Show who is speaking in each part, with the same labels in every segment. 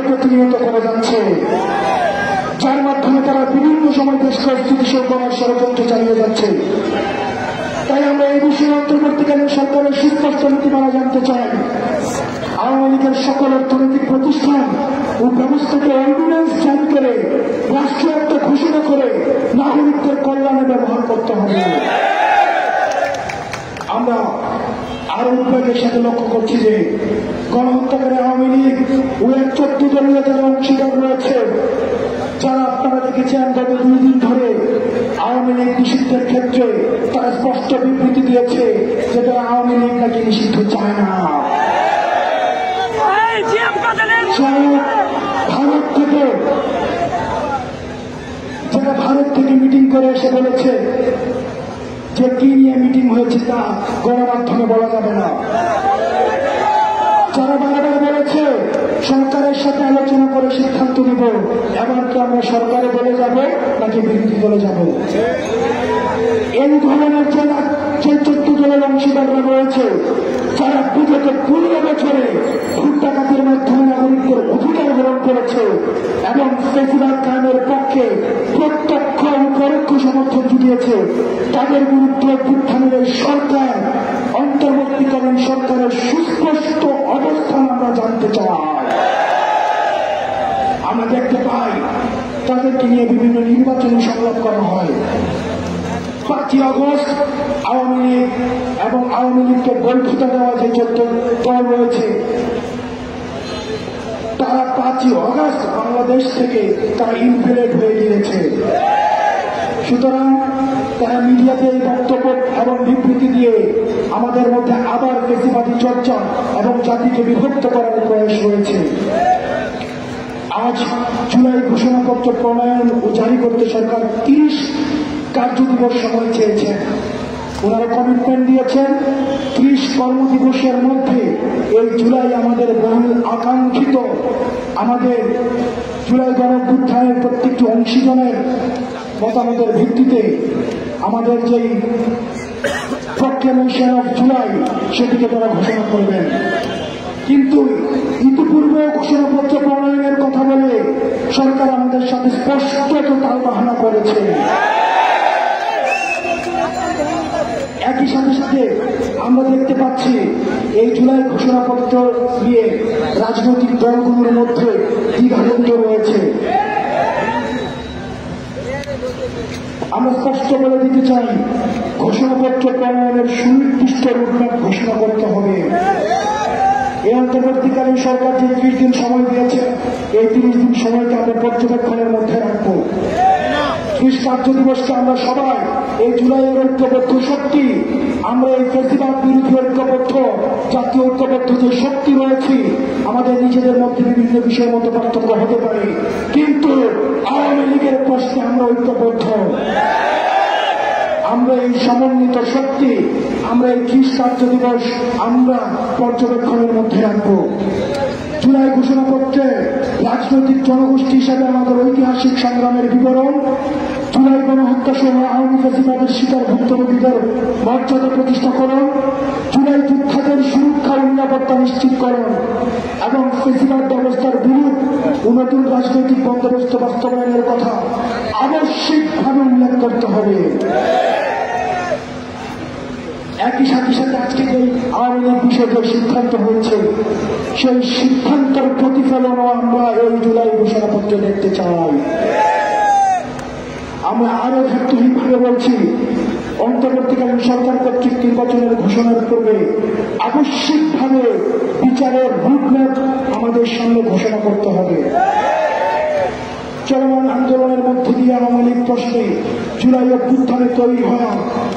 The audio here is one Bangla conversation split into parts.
Speaker 1: প্রতিনিয়ত করে যাচ্ছে, যার মাধ্যমে তারা বিভিন্ন সময় দেশকে স্থিতিশীল করার ষড়যন্ত্র চালিয়ে যাচ্ছে। তাই আমরা এই বিষয়ে অন্তর্বর্তীকালীন সরকারের সুস্পষ্ট নীতিমালা জানতে চাই। আওয়ামী লীগের সকল অর্থনৈতিক প্রতিষ্ঠান ও ব্যবস্থাকে অর্ডিন্যান্স জারি করে রাষ্ট্রায়ত্ত ঘোষণা করে নাগরিকদের কল্যাণে ব্যবহার করতে হবে। আমরা আরো উদ্বেগের সাথে লক্ষ্য করছি যে গণহত্যাকারী আওয়ামী লীগ ও এর 14 দলীয় যারা অংশীদার রয়েছে, যারা আপনারা দেখেছেন গত 2 দিন ধরে আওয়ামী লীগ নিষিদ্ধের ক্ষেত্রে তারা স্পষ্ট বিবৃতি দিয়েছে যে তারা আওয়ামী লীগ নাকি নিষিদ্ধ চায় না। ভারত থেকে মিটিং করে এসে বলেছে যে কি নিয়ে মিটিং হয়েছে তা গণমাধ্যমে বলা যাবে না। যারা বারবার বলেছে সরকারের সাথে আলোচনা করে সিদ্ধান্ত নেব, এমনকি আমরা সরকারে বলে যাব নাকি বিরোধী বলে যাব। এই ধরনের যে 14 দলের অংশীদাররা রয়েছে, যারা বিগত 15 বছরে ভোট ডাকাতির মাধ্যমে নাগরিকদের অধিকার হরণ করেছে এবং ফেসিবাদ কায়েমের পক্ষে প্রত্যক্ষ ও পরোক্ষ সমর্থন জুটিয়েছে, তাদের বিরুদ্ধে অভ্যুত্থানের এই সরকার, অন্তর্বর্তীকালীন সরকারের সুস্পষ্ট অবস্থান আমরা জানতে চাই। আমরা দেখতে পাই তাদেরকে নিয়ে বিভিন্ন নির্বাচনী সংলাপ করা হয়। 5ই আগস্ট আওয়ামী লীগ এবং আওয়ামী লীগকে বৈধতা দেওয়া যে 14 দল রয়েছে, তারা 5ই আগস্ট বাংলাদেশ থেকে তারা ইনভ্যালিড হয়ে গিয়েছে। সুতরাং তারা মিডিয়াতে এই বক্তব্য এবং বিবৃতি দিয়ে আমাদের মধ্যে আবার ফ্যাসিবাদী চর্চা এবং জাতিকে বিভক্ত করার প্রয়াস রয়েছে। আজ জুলাই ঘোষণাপত্র প্রণয়ন ও জারি করতে সরকার 30 কার্যদিবস সময় চেয়েছেন। ওনারা কমিটমেন্ট দিয়েছেন 30 কর্মদিবসের মধ্যে এই জুলাই আমাদের বহুল আকাঙ্ক্ষিত, আমাদের জুলাই গণঅভ্যুত্থানের প্রত্যেকটি অংশীজনের মতামতের ভিত্তিতে আমাদের যেই প্রক্লেমেশন অফ জুলাই সেটিকে তারা ঘোষণা করবেন। কিন্তু ইতিপূর্বে ঘোষণাপত্র প্রণয়নের কথা বলে সরকার আমাদের সাথে স্পষ্ট তালবাহানা করেছে। একই সাথে সাথে আমরা দেখতে পাচ্ছি এই জুলাই ঘোষণাপত্র নিয়ে রাজনৈতিক দলগুলোর মধ্যে দ্বিধাদ্বন্দ্ব রয়েছে। আমরা স্পষ্ট বলে দিতে চাই, ঘোষণাপত্র প্রণয়নের সুনির্দিষ্ট রোডম্যাপ ঘোষণা করতে হবে। এই অন্তর্বর্তীকালীন সরকার যে 30 দিন সময় দিয়েছে, এই 30 দিন সময়কে আমরা পর্যবেক্ষণের মধ্যে রাখবো। 30 কার্যদিবসকে আমরা সবাই এই জুলাইয়ের ঐক্যবদ্ধ শক্তি, আমরা এই ফ্যাসিবাদ বিরোধী ঐক্যবদ্ধ জাতীয় ঐক্যবদ্ধ যে শক্তি রয়েছে, আমাদের নিজেদের মধ্যে বিভিন্ন বিষয়ের মতো পার্থক্য হতে পারে, কিন্তু আওয়ামী লীগের প্রশ্নে আমরা ঐক্যবদ্ধ। আমরা এই সমন্বিত শক্তি, আমরা এই 30 কার্যদিবস আমরা পর্যবেক্ষণের মধ্যে রাখবো। জুলাই ঘোষণাপত্রে রাজনৈতিক জনগোষ্ঠী হিসাবে আমাদের ঐতিহাসিক সংগ্রামের বিবরণ, জুলাই গণহত্যা সহ আওয়ামী ফ্যাসিবাদের শিকার ভুক্তভোগীদের মর্যাদা প্রতিষ্ঠাকরণ, জুলাই যোদ্ধাদের সুরক্ষা ও নিরাপত্তা নিশ্চিতকরণ এবং ফ্যাসিবাদ ব্যবস্থার বিরুদ্ধে নতুন রাজনৈতিক বন্দোবস্ত বাস্তবায়নের কথা আবশ্যিকভাবে উল্লেখ করতে হবে। একই সাথে সাথে আজকে যে আওয়ামী লীগ বিষয়ে সিদ্ধান্ত হয়েছে, সেই সিদ্ধান্তের প্রতিফলনও আমরা এই জুলাই ঘোষণাপত্রে দেখতে চাই। আমরা আরো ভিত্তিহীনভাবে বলছি, অন্তর্বর্তীকালীন সরকার কর্তৃক নির্বাচনের ঘোষণার পূর্বে আবশ্যিকভাবে বিচারের রুটম্যাপ আমাদের সামনে ঘোষণা করতে হবে। চলমান আন্দোলনের মধ্য দিয়ে আওয়ামী লীগ প্রশ্নে জুলাই অভ্যুত্থানে তৈরি হওয়া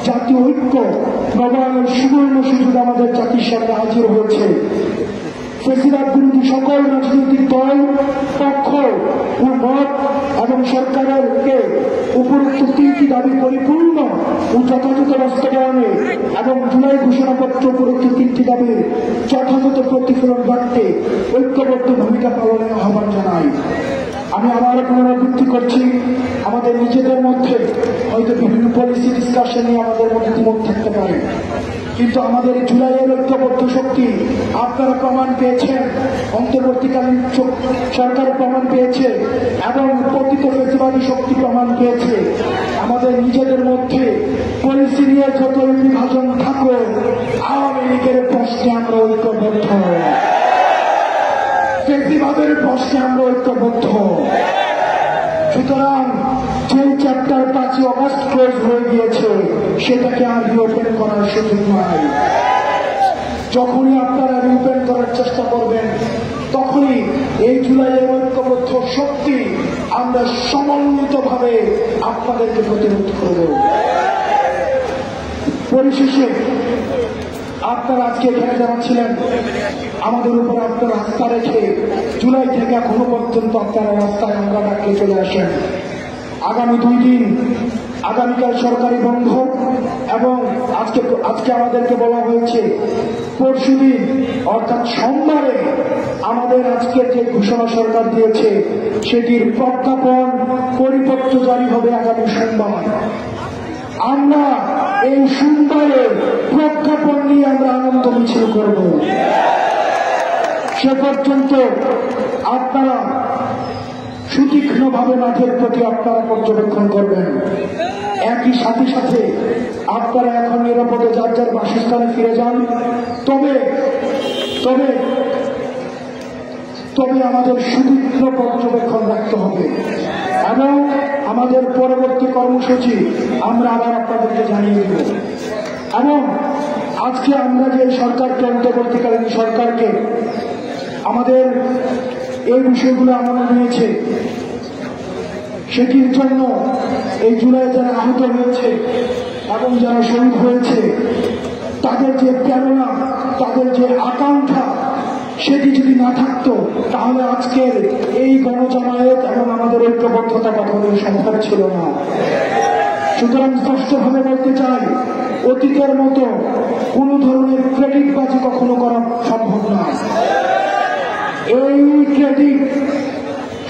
Speaker 1: জাতীয় ঐক্য নবায়নের সুবর্ণ সুযোগ আমাদের জাতির সামনে হাজির হয়েছে। ফ্যাসিবাদ বিরোধী সকল রাজনৈতিক দল, পক্ষ ও মত এবং সরকারকে উপরোক্ত 3টি দাবি পরিপূর্ণ ও যথাযথ বাস্তবায়নে এবং জুলাই ঘোষণাপত্র উপরোক্ত 3টি দাবির যথাযথ প্রতিফলন রাখতে ঐক্যবদ্ধ ভূমিকা পালনের আহ্বান জানাই। আমি আবারও পুনরাবৃত্তি করছি, আমাদের নিজেদের মধ্যে হয়তো বিভিন্ন পলিসি ডিসকাশন নিয়ে আমাদের মধ্যে দ্বিমত থাকতে পারে, কিন্তু আমাদের জুলাইয়ের ঐক্যবদ্ধ শক্তি আপনারা প্রমাণ পেয়েছেন, অন্তর্বর্তীকালীন সরকার প্রমাণ পেয়েছে এবং পতিত ফ্যাসিবাদী শক্তি প্রমাণ পেয়েছে। আমাদের নিজেদের মধ্যে পলিসি নিয়ে যতই বিভাজন থাকো, আওয়ামী লীগের প্রশ্নে আমরা ঐক্যবদ্ধ, ফ্যাসিবাদের প্রশ্নে আমরা ঐক্যবদ্ধ। সুতরাং যে চ্যাপ্টার 5 অগস্ট ক্লোজ হয়ে গিয়েছে সেটাকে আর রিওপেন করার সুযোগ নাই। যখনই আপনারা রিওপেন করার চেষ্টা করবেন তখনই এই জুলাইয়ের ঐক্যবদ্ধ শক্তি আমরা সমন্বিতভাবে আপনাদেরকে প্রতিরোধ করব। পরিশেষে আপনারা আজকে এখানে যারা ছিলেন, আমাদের উপর আপনারা আস্থা রেখে জুলাই থেকে এখনো পর্যন্ত আপনারা রাস্তায় আমরা ডাকলে চলে আসেন। আগামী 2 দিন, আগামীকাল সরকারি বন্ধ এবং আজকে আমাদেরকে বলা হয়েছে পরশুদিন অর্থাৎ সোমবারে আমাদের আজকের যে ঘোষণা সরকার দিয়েছে সেটির প্রজ্ঞাপন পরিপত্র জারি হবে আগামী সোমবার। আমরা এই সোমবারে প্রজ্ঞাপন নিয়ে আমরা আনন্দ মিছিল করব। সে পর্যন্ত আপনারা সুতীক্ষ্ণভাবে মাঠের প্রতি আপনারা পর্যবেক্ষণ করবেন। একই সাথে সাথে আপনারা এখন নিরাপদে যার যার বাসস্থানে ফিরে যান। তবে তবে তবে আমাদের সুতীক্ষ্ণ পর্যবেক্ষণ রাখতে হবে এবং আমাদের পরবর্তী কর্মসূচি আমরা আবার আপনাদেরকে জানিয়ে দেব। এবং আজকে আমরা যে সরকারকে, অন্তর্বর্তীকালীন সরকারকে আমাদের এই বিষয়গুলো আমাদের নিয়েছে, সেটির জন্য এই জুলাই যারা আহত হয়েছে এবং যারা শহীদ হয়েছে তাদের যে প্রেরণা, তাদের যে আকাঙ্ক্ষা, সেটি যদি না থাকতো তাহলে আজকের এই গণজামায়াত এবং আমাদের ঐক্যবদ্ধতা কখনোই সম্ভব ছিল না। সুতরাং স্পষ্টভাবে বলতে চাই, অতীতের মতো কোন ধরনের ক্রেডিটবাজি কখনো করা সম্ভব না। এই ক্রেডিট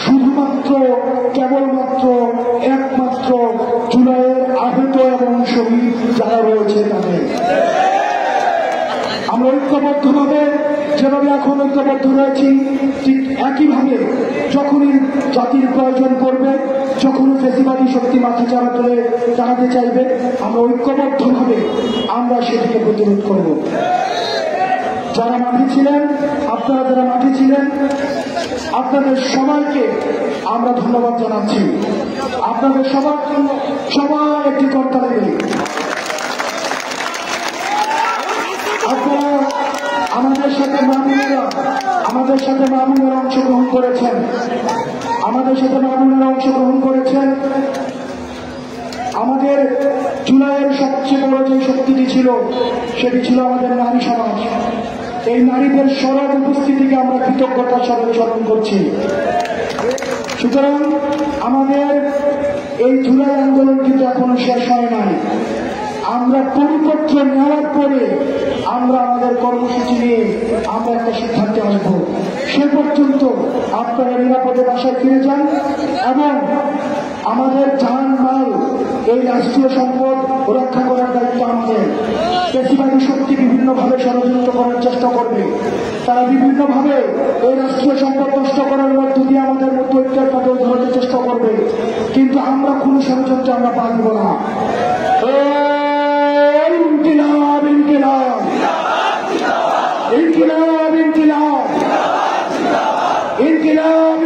Speaker 1: শুধুমাত্র কেবলমাত্র একমাত্র জুলাইয়ের আহত এবং শহীদ যারা রয়েছে তাদের। আমরা ঐক্যবদ্ধভাবে যেভাবে এখন ঐক্যবদ্ধ রয়েছি, ঠিক একইভাবে যখনই জাতির প্রয়োজন পড়বে, যখনই ফ্যাসিবাদী শক্তি মাথা চালাতে চাইবে, আমরা ঐক্যবদ্ধভাবে আমরা সেটিকে প্রতিরোধ করব। যারা মাঠে ছিলেন, আপনারা যারা মাঠে ছিলেন, আপনাদের সবাইকে আমরা ধন্যবাদ জানাচ্ছি। আপনাদের সবার জন্য সবাই একটি করতালি দেবে। আপনারা আমাদের সাথে মামুনেরা অংশগ্রহণ করেছেন, আমাদের জুলাইয়ের সবচেয়ে বড় যে শক্তিটি ছিল সেটি ছিল আমাদের নারী সমাজ। এই নারীদের সরব উপস্থিতিকে আমরা কৃতজ্ঞতার সাথে স্মরণ করছি। সুতরাং আমাদের এই জুলাই আন্দোলন কিন্তু এখনো শেষ হয় নাই। আমরা পরিপত্র নেওয়ার পরে আমরা আমাদের কর্মসূচি নিয়ে আমরা একটা সিদ্ধান্তে আসব। সে পর্যন্ত আপনারা নিরাপদে বাসায় ফিরে যান এবং আমাদের জান মাল, এই রাষ্ট্রীয় সম্পদ রক্ষা করার দায়িত্ব আমাদের। ফ্যাসিবাদী শক্তি বিভিন্নভাবে ষড়যন্ত্র করার চেষ্টা করবে, তারা বিভিন্নভাবে এই রাষ্ট্রীয় সম্পদ নষ্ট করার মধ্য দিয়ে আমাদের মধ্যে ঐক্যের পথে ধরার চেষ্টা করবে, কিন্তু আমরা কোন ষড়যন্ত্রে আমরা পা দিব না। ইনকিলাব ইনকিলাব ইনকিলাব ইনকিলাব ইনকিলাব।